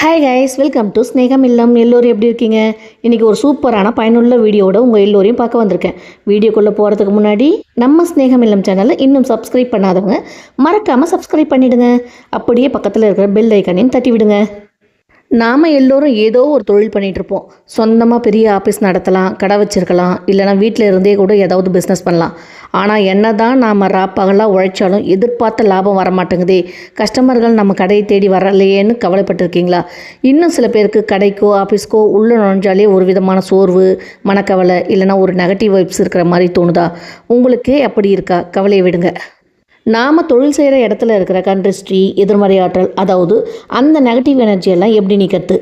Hi guys, welcome to ஸ்னேகம் இல்லம். எல்லோரும் எப்படி இருக்கீங்க? இன்றைக்கி ஒரு சூப்பரான பயனுள்ள வீடியோவோட உங்கள் எல்லோரையும் பார்க்க வந்திருக்கேன். வீடியோக்குள்ளே போகிறதுக்கு முன்னாடி நம்ம ஸ்னேகம் இல்லம் சேனலை இன்னும் சப்ஸ்கிரைப் பண்ணாதவங்க மறக்காமல் சப்ஸ்கிரைப் பண்ணிவிடுங்க. அப்படியே பக்கத்தில் இருக்கிற பெல் ஐக்கானையும் தட்டி விடுங்க. நாம் எல்லோரும் ஏதோ ஒரு தொழில் பண்ணிகிட்ருப்போம். சொந்தமாக பெரிய ஆஃபீஸ் நடத்தலாம், கடை வச்சுருக்கலாம், இல்லைனா வீட்டில் இருந்தே கூட ஏதாவது பிஸ்னஸ் பண்ணலாம். ஆனால் என்ன தான் நாம் ராப்பகலாக உழைச்சாலும் எதிர்பார்த்த லாபம் வரமாட்டேங்குதே, கஸ்டமர்கள் நம்ம கடையை தேடி வரலையேன்னு கவலைப்பட்டிருக்கீங்களா? இன்னும் சில பேருக்கு கடைக்கோ ஆஃபீஸ்க்கோ உள்ளே நுழைஞ்சாலே ஒரு விதமான சோர்வு, மனக்கவலை, இல்லைனா ஒரு நெகட்டிவ் வைப்ஸ் இருக்கிற மாதிரி தோணுதா? உங்களுக்கே அப்படி இருக்கா? கவலையை விடுங்க. நாம் தொழில் செய்கிற இடத்துல இருக்கிற கண்ட்ரிஸ்ட்ரி, எதிர்மறை ஆற்றல், அதாவது அந்த நெகட்டிவ் எனர்ஜியெல்லாம் எப்படி நீக்கிறது,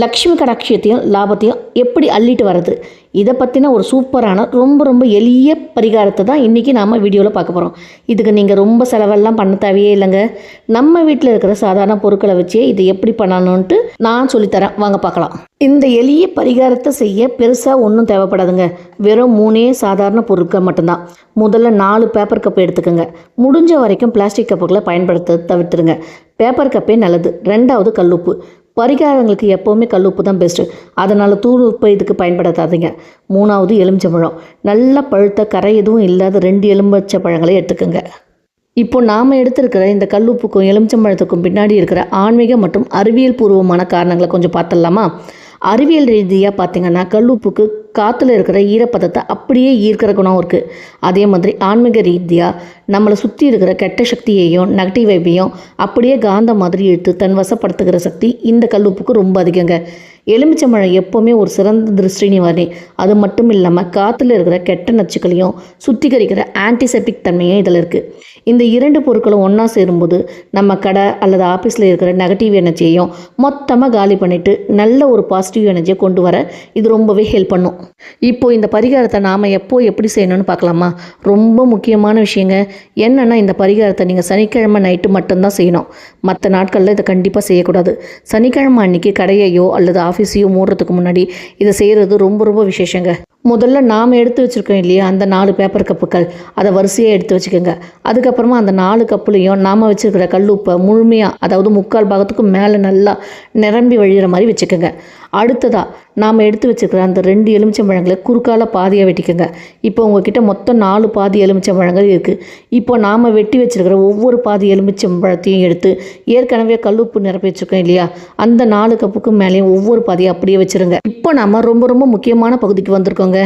லக்ஷ்மி கடாட்சியத்தையும் லாபத்தையும் எப்படி அள்ளிட்டு வர்றது, இதை பற்றின ஒரு சூப்பரான ரொம்ப எளிய பரிகாரத்தை தான் இன்றைக்கி நாம் வீடியோவில் பார்க்க போகிறோம். இதுக்கு நீங்கள் ரொம்ப செலவெல்லாம் பண்ண தேவையே இல்லைங்க. நம்ம வீட்டில் இருக்கிற சாதாரண பொருட்களை வச்சே இதை எப்படி பண்ணணுன்ட்டு நான் சொல்லித்தரேன், வாங்க பார்க்கலாம். இந்த எளிய பரிகாரத்தை செய்ய பெருசாக ஒன்றும் தேவைப்படாதுங்க. வெறும் 3 சாதாரண பொருட்கள் மட்டும்தான். முதல்ல 4 பேப்பர் கப்பு எடுத்துக்கோங்க. முடிஞ்ச வரைக்கும் பிளாஸ்டிக் கப்புகளை பயன்படுத்த தவிர்த்துருங்க. பேப்பர் கப்பே நல்லது. 2வது கல்லுப்பு. பரிகாரங்களுக்கு எப்போவுமே கல்லுப்பு தான் பெஸ்ட்டு. அதனால் தூள் உப்பை இதுக்கு பயன்படுத்தாதீங்க. 3வது எலுமிச்சம்பழம். நல்லா பழுத்த கரை எதுவும் இல்லாத 2 எலுமிச்சை பழங்களை எடுத்துக்கோங்க. இப்போ நாம் எடுத்திருக்கிற இந்த கல்லுப்புக்கும் எலுமிச்சம்பழத்துக்கும் பின்னாடி இருக்கிற ஆன்மீக மற்றும் அறிவியல் பூர்வமான காரணங்களை கொஞ்சம் பார்த்துடலாமா? அறிவியல் ரீதியாக பார்த்திங்கன்னா கல்லுப்புக்கு காற்றுல இருக்கிற ஈரப்பதத்தை அப்படியே ஈர்க்கிற குணம் இருக்குது. அதே மாதிரி ஆன்மீக ரீதியாக நம்மளை சுற்றி இருக்கிற கெட்ட சக்தியையும் நெகட்டிவ் வைப்பையும் அப்படியே காந்த மாதிரி இழுத்து தன் வசப்படுத்துகிற சக்தி இந்த கல்லுப்புக்கு ரொம்ப அதிகங்க. எலுமிச்சம்பழம் எப்போவுமே ஒரு சிறந்த திருஷ்டி நிவாரணி. அது மட்டும் இல்லாமல் காற்றுல இருக்கிற கெட்ட நச்சுக்களையும் சுத்திகரிக்கிற ஆன்டிசெப்டிக் தன்மையும் இதில் இருக்குது. இந்த 2 பொருட்களும் ஒன்றா சேரும்போது நம்ம கடை அல்லது ஆஃபீஸில் இருக்கிற நெகட்டிவ் எனர்ஜியையும் மொத்தமாக காலி பண்ணிவிட்டு நல்ல ஒரு பாசிட்டிவ் எனர்ஜியை கொண்டு வர இது ரொம்பவே ஹெல்ப் பண்ணும். இப்போது இந்த பரிகாரத்தை நாம் எப்படி செய்யணும்னு பார்க்கலாமா? ரொம்ப முக்கியமான விஷயங்க. என்னென்னா, இந்த பரிகாரத்தை நீங்கள் சனிக்கிழமை நைட்டு மட்டும்தான் செய்யணும். மற்ற நாட்களில் இதை கண்டிப்பாக செய்யக்கூடாது. சனிக்கிழமை அன்றைக்கி கடையையோ அல்லது ஆஃபீஸையோ மூடுறதுக்கு முன்னாடி இதை செய்கிறது ரொம்ப விசேஷங்க. முதல்ல நாம் எடுத்து வச்சுருக்கோம் இல்லையா, அந்த 4 பேப்பர் கப்புகள், அதை வரிசையாக எடுத்து வச்சுக்கோங்க. அதுக்கப்புறமா அந்த 4 கப்புலையும் நாம் வச்சுருக்கிற கல்லுப்பை முழுமையாக, அதாவது 3/4 பாகத்துக்கும் மேலே நல்லா நிரம்பி வழிகிற மாதிரி வச்சுக்கோங்க. அடுத்ததாக நாம் எடுத்து வச்சுருக்கிற அந்த 2 எலுமிச்சம்பழங்களை குறுக்கால பாதியாக வெட்டிக்கோங்க. இப்போ உங்ககிட்ட மொத்தம் 4 பாதி எலுமிச்சம்பழங்கள் இருக்குது. இப்போ நாம் வெட்டி வச்சுருக்கிற ஒவ்வொரு பாதி எலுமிச்சம்பழத்தையும் எடுத்து ஏற்கனவே கல்லுப்பு நிரப்பி வச்சுருக்கோம் இல்லையா, அந்த 4 கப்புக்கும் மேலேயும் ஒவ்வொரு பாதியை அப்படியே வச்சுருங்க. இப்போ நாம் ரொம்ப முக்கியமான பகுதிக்கு வந்திருக்கோங்க.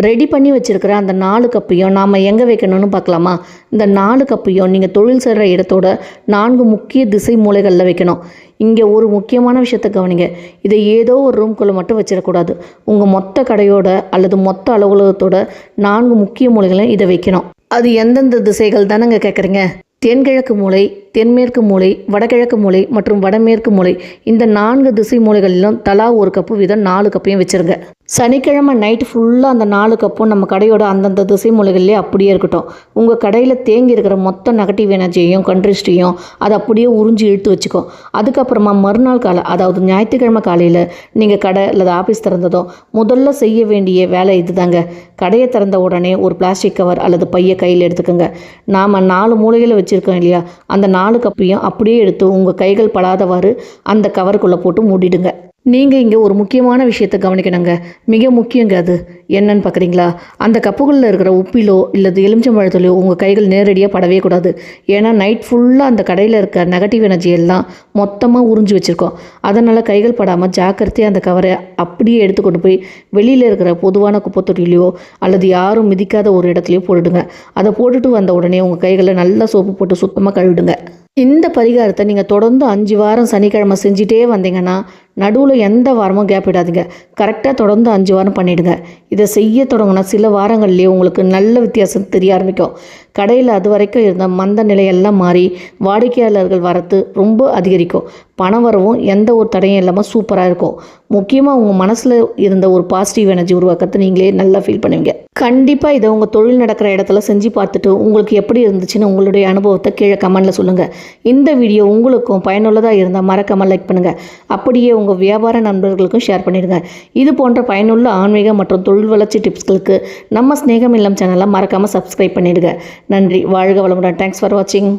ரெடி பண்ணி வச்சுருக்கிற அந்த 4 கப்பையும் நாம் எங்கே வைக்கணும்னு பார்க்கலாமா? இந்த 4 கப்பையும் நீங்கள் தொழில் செய்கிற இடத்தோட 4 முக்கிய திசை மூலைகளில் வைக்கணும். இங்கே ஒரு முக்கியமான விஷயத்தை கவனிங்க. இதை ஏதோ ஒரு ரூம்குள்ளே மட்டும் வச்சிடக்கூடாது. உங்கள் மொத்த கடையோட அல்லது மொத்த அலுவலகத்தோட 4 முக்கிய மூலைகளையும் இதை வைக்கணும். அது எந்தெந்த திசைகள் தானேங்க கேட்குறீங்க? தென்கிழக்கு மூலை, தென்மேற்கு மூலை, வடகிழக்கு மூலை மற்றும் வடமேற்கு மூலை, இந்த 4 திசை மூலைகளிலும் தலா ஒரு கப்பு வீதம் 4 கப்பையும் வச்சுருங்க. சனிக்கிழமை நைட்டு ஃபுல்லாக அந்த 4 கப்பும் நம்ம கடையோட அந்தந்த திசை மூலைகள்லேயே அப்படியே இருக்கட்டும். உங்கள் கடையில் தேங்கி இருக்கிற மொத்த நெகட்டிவ் எனர்ஜியையும் கண்ட்ரிஸ்ட்டையும் அதை அப்படியே உறிஞ்சி இழுத்து வச்சுக்கோ. அதுக்கப்புறமா மறுநாள் அதாவது ஞாயிற்றுக்கிழமை காலையில் நீங்கள் கடை அல்லது ஆஃபீஸ் திறந்ததோ முதல்ல செய்ய வேண்டிய வேலை இதுதாங்க. கடையை திறந்த உடனே ஒரு பிளாஸ்டிக் கவர் அல்லது பையை கையில் எடுத்துக்கோங்க. நாம் 4 மூலைகளை வச்சுருக்கோம் இல்லையா, அந்த 4 கப்பையும் அப்படியே எடுத்து உங்கள் கைகள் படாதவாறு அந்த கவருக்குள்ளே போட்டு மூடிடுங்க. நீங்கள் இங்கே ஒரு முக்கியமான விஷயத்தை கவனிக்கணுங்க. மிக முக்கியங்க. அது என்னன்னு பார்க்குறீங்களா? அந்த கப்புகளில் இருக்கிற உப்பிலோ இல்லது எலுமிச்சம்பழத்திலோ உங்கள் கைகள் நேரடியாக படவே கூடாது. ஏன்னா நைட் ஃபுல்லாக அந்த கடையில் இருக்க நெகட்டிவ் எனர்ஜி எல்லாம் மொத்தமாக உறிஞ்சி வச்சுருக்கோம். அதனால் கைகள் படாமல் ஜாக்கிரதையாக அந்த கவரை அப்படியே எடுத்துக்கொண்டு போய் வெளியில் இருக்கிற பொதுவான குப்பை தொட்டிலையோ அல்லது யாரும் மிதிக்காத ஒரு இடத்துலையோ போட்டுடுங்க. அதை போட்டுட்டு வந்த உடனே உங்கள் கைகளை நல்லா சோப்பு போட்டு சுத்தமாக கழுவிடுங்க. இந்த பரிகாரத்தை நீங்கள் தொடர்ந்து 5 வாரம் சனிக்கிழமை செஞ்சிட்டே வந்தீங்கன்னா நடுவில் எந்த வாரமும் கேப் விடாதீங்க. கரெக்டாக தொடர்ந்து 5 வாரம் பண்ணிவிடுங்க. இதை செய்ய தொடங்கினா சில வாரங்கள்லேயே உங்களுக்கு நல்ல வித்தியாசம் தெரிய ஆரம்பிக்கும். கடையில் அது வரைக்கும் இருந்த மந்த நிலையெல்லாம் மாறி வாடிக்கையாளர்கள் வரத்து ரொம்ப அதிகரிக்கும். பணம் வரவும் எந்த ஒரு தடையும் இல்லாமல் சூப்பராக இருக்கும். முக்கியமாக உங்கள் மனசில் இருந்த ஒரு பாசிட்டிவ் எனர்ஜி உருவாக்கத்தை நீங்களே நல்லா ஃபீல் பண்ணுவீங்க. கண்டிப்பாக இதை உங்கள் தொழில் நடக்கிற இடத்துல செஞ்சு பார்த்துட்டு உங்களுக்கு எப்படி இருந்துச்சுன்னு உங்களுடைய அனுபவத்தை கீழே கமெண்டில் சொல்லுங்கள். இந்த வீடியோ உங்களுக்கும் பயனுள்ளதாக இருந்தால் மறக்காமல் லைக் பண்ணுங்கள். அப்படியே உங்கள் வியாபார நண்பர்களுக்கும் ஷேர் பண்ணிடுங்க. இது போன்ற பயனுள்ள ஆன்மீக மற்றும் தொழில் வளர்ச்சி டிப்ஸ்களுக்கு நம்ம ஸ்னேகம் இல்லம் சேனலை மறக்காமல் சப்ஸ்கிரைப் பண்ணிடுங்க. நன்றி. வாழ்க வளமுடன். தேங்க்ஸ் ஃபார் வாட்சிங்.